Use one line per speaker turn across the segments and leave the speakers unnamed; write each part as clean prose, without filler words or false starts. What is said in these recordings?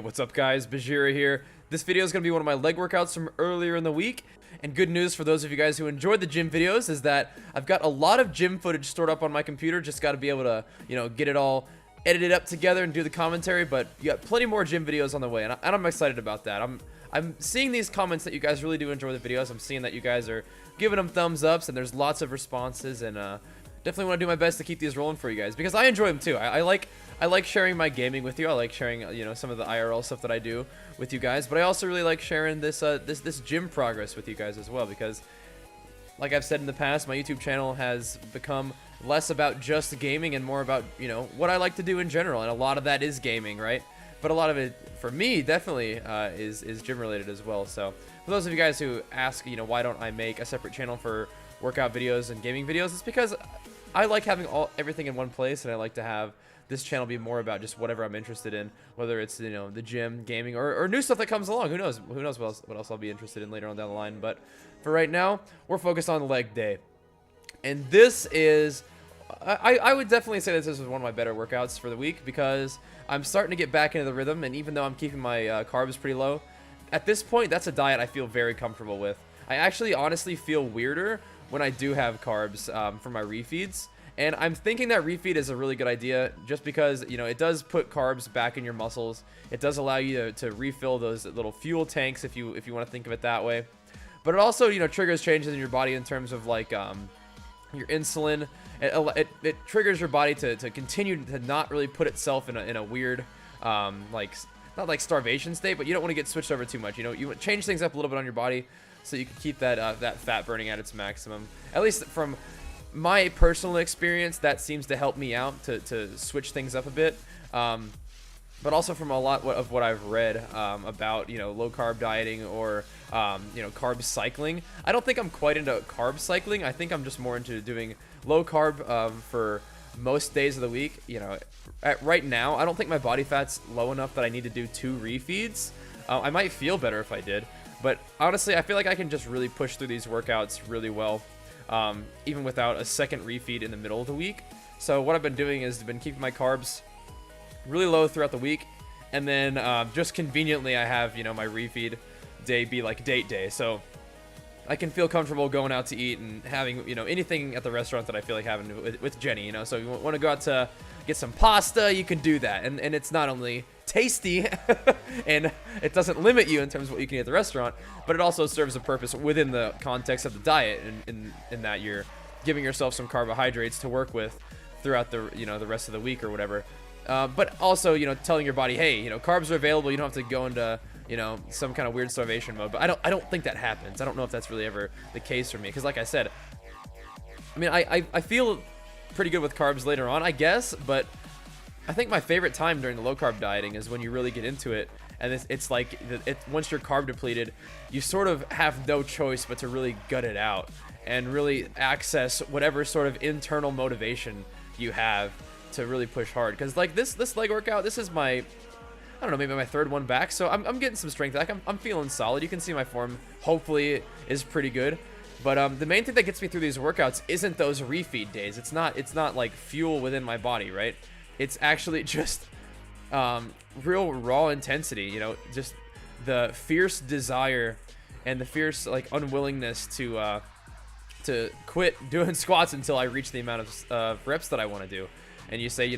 What's up, guys? Bajheera here. This video is going to be one of my leg workouts from earlier in the week. And good news for those of you guys who enjoyed the gym videos is that I've got a lot of gym footage stored up on my computer. Just got to be able to, get it all edited up together and do the commentary. But you got plenty more gym videos on the way, and I'm excited about that. I'm seeing these comments that you guys really do enjoy the videos. I'm seeing that you guys are giving them thumbs ups, and there's lots of responses, and definitely want to do my best to keep these rolling for you guys because I enjoy them too. I like sharing my gaming with you. I like sharing some of the IRL stuff that I do with you guys, but I also really like sharing this this gym progress with you guys as well, because like I've said in the past, my YouTube channel has become less about just gaming and more about what I like to do in general, and a lot of that is gaming, right? But a lot of it for me definitely is gym related as well. So for those of you guys who ask why don't I make a separate channel for workout videos and gaming videos, it's because I like having everything in one place, and I like to have this channel be more about just whatever I'm interested in, whether it's the gym, gaming, or new stuff that comes along. Who knows what else I'll be interested in later on down the line. But for right now, we're focused on leg day, and this is I would definitely say this is one of my better workouts for the week, because I'm starting to get back into the rhythm, and even though I'm keeping my carbs pretty low, at this point that's a diet I feel very comfortable with. I actually honestly feel weirder when I do have carbs for my refeeds. And I'm thinking that refeed is a really good idea, just because, it does put carbs back in your muscles. It does allow you to refill those little fuel tanks, if you want to think of it that way. But it also, triggers changes in your body in terms of, like, your insulin. It triggers your body to continue to not really put itself in a weird, like, not like starvation state, but you don't want to get switched over too much. You want to change things up a little bit on your body so you can keep that fat burning at its maximum. At least from my personal experience, that seems to help me out to switch things up a bit, but also from a lot of what I've read about low carb dieting or carb cycling. I don't think I'm quite into carb cycling. I think I'm just more into doing low carb for most days of the week. Right now I don't think my body fat's low enough that I need to do 2 refeeds. I might feel better if I did, but honestly I feel like I can just really push through these workouts really well, even without a second refeed in the middle of the week. So what I've been doing is been keeping my carbs really low throughout the week, and then just conveniently I have my refeed day be like date day, so I can feel comfortable going out to eat and having anything at the restaurant that I feel like having with Jenny. So you want to go out to get some pasta, you can do that, and it's not only tasty and it doesn't limit you in terms of what you can eat at the restaurant, but it also serves a purpose within the context of the diet, in that you're giving yourself some carbohydrates to work with throughout the the rest of the week or whatever, but also telling your body, hey, carbs are available, you don't have to go into some kind of weird starvation mode. But I don't think that happens. I don't know if that's really ever the case for me, because like I said, I mean I feel pretty good with carbs later on, I guess, but I think my favorite time during the low carb dieting is when you really get into it, and it's like once you're carb depleted, you sort of have no choice but to really gut it out and really access whatever sort of internal motivation you have to really push hard. Because like this leg workout, this is my, I don't know, maybe my 3rd one back, so I'm getting some strength back. I'm feeling solid. You can see my form hopefully is pretty good. But the main thing that gets me through these workouts isn't those refeed days. It's not like fuel within my body, right? It's actually just real raw intensity, just the fierce desire and the fierce like unwillingness to quit doing squats until I reach the amount of reps that I want to do. And you say,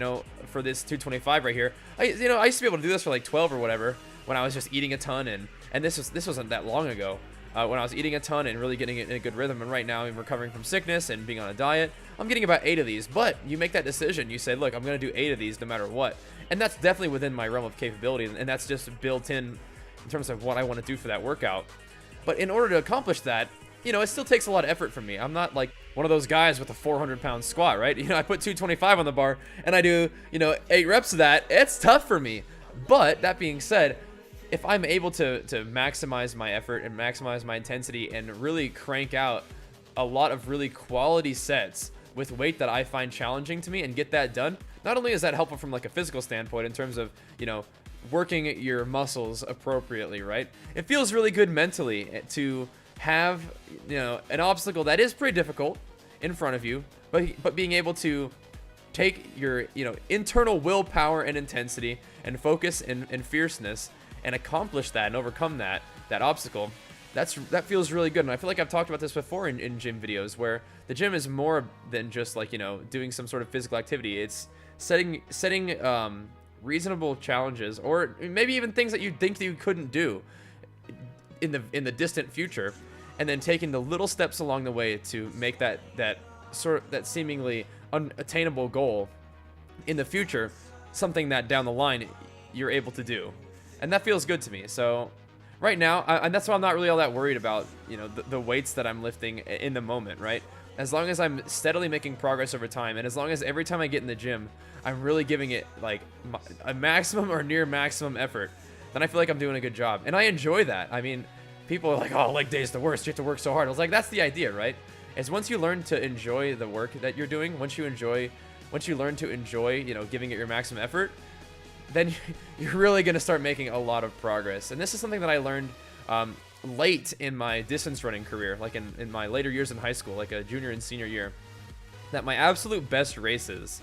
for this 225 right here, I used to be able to do this for like 12 or whatever when I was just eating a ton, and this wasn't that long ago, when I was eating a ton and really getting it in a good rhythm. And right now I'm recovering from sickness and being on a diet. I'm getting about 8 of these, but you make that decision. You say, look, I'm going to do 8 of these no matter what. And that's definitely within my realm of capability, and that's just built in terms of what I want to do for that workout. But in order to accomplish that, it still takes a lot of effort from me. I'm not like one of those guys with a 400-pound squat, right? I put 225 on the bar and I do, 8 reps of that. It's tough for me. But that being said, if I'm able to maximize my effort and maximize my intensity and really crank out a lot of really quality sets with weight that I find challenging to me and get that done, not only is that helpful from like a physical standpoint in terms of, working your muscles appropriately, right? It feels really good mentally to have, an obstacle that is pretty difficult in front of you, but being able to take your internal willpower and intensity and focus and fierceness and accomplish that and overcome that obstacle, that feels really good. And I feel like I've talked about this before in gym videos, where the gym is more than just like, you know, doing some sort of physical activity. It's setting reasonable challenges, or maybe even things that you think that you couldn't do in the distant future, and then taking the little steps along the way to make that seemingly unattainable goal in the future something that down the line you're able to do. And that feels good to me. So right now, and that's why I'm not really all that worried about, you know, the weights that I'm lifting in the moment, right? As long as I'm steadily making progress over time, and as long as every time I get in the gym, I'm really giving it like a maximum or near maximum effort, then I feel like I'm doing a good job. And I enjoy that. I mean, people are like, oh, leg day is the worst, you have to work so hard. I was like, that's the idea, right? Is once you learn to enjoy the work that you're doing, once you learn to enjoy, you know, giving it your maximum effort, then you're really going to start making a lot of progress. And this is something that I learned late in my distance running career, like in my later years in high school, like a junior and senior year, that my absolute best races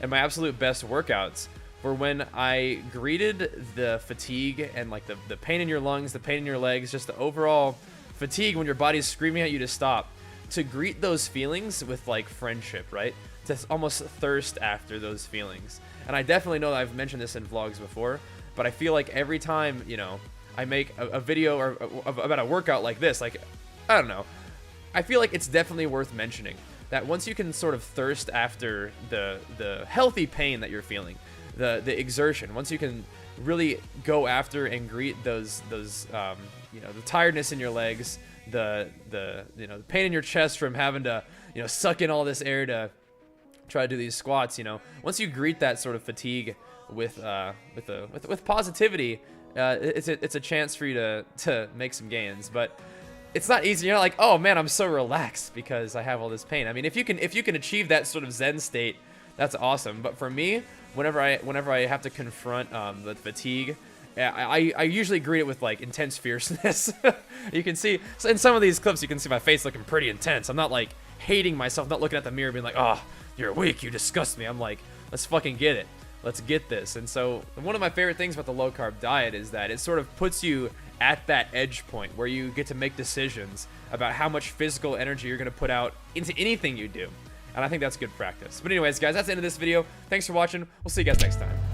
and my absolute best workouts were when I greeted the fatigue and like the pain in your lungs, the pain in your legs, just the overall fatigue when your body's screaming at you to stop, to greet those feelings with like friendship, right? To almost thirst after those feelings. And I definitely know that I've mentioned this in vlogs before, but I feel like every time, you know, I make a video or about a workout like this, like, I don't know, I feel like it's definitely worth mentioning that once you can sort of thirst after the healthy pain that you're feeling, the exertion, once you can really go after and greet those you know, the tiredness in your legs, the you know, the pain in your chest from having to, you know, suck in all this air to try to do these squats, you know, once you greet that sort of fatigue with positivity, it's a chance for you to make some gains. But it's not easy. You're not like, oh man, I'm so relaxed because I have all this pain. I mean, if you can achieve that sort of Zen state, that's awesome. But for me, whenever I have to confront the fatigue, I usually greet it with like intense fierceness. You can see, so in some of these clips, you can see my face looking pretty intense. I'm not like hating myself, not looking at the mirror being like, oh, you're weak, you disgust me. I'm like, let's fucking get it. Let's get this. And so one of my favorite things about the low carb diet is that it sort of puts you at that edge point where you get to make decisions about how much physical energy you're going to put out into anything you do. And I think that's good practice. But anyways, guys, that's the end of this video. Thanks for watching. We'll see you guys next time.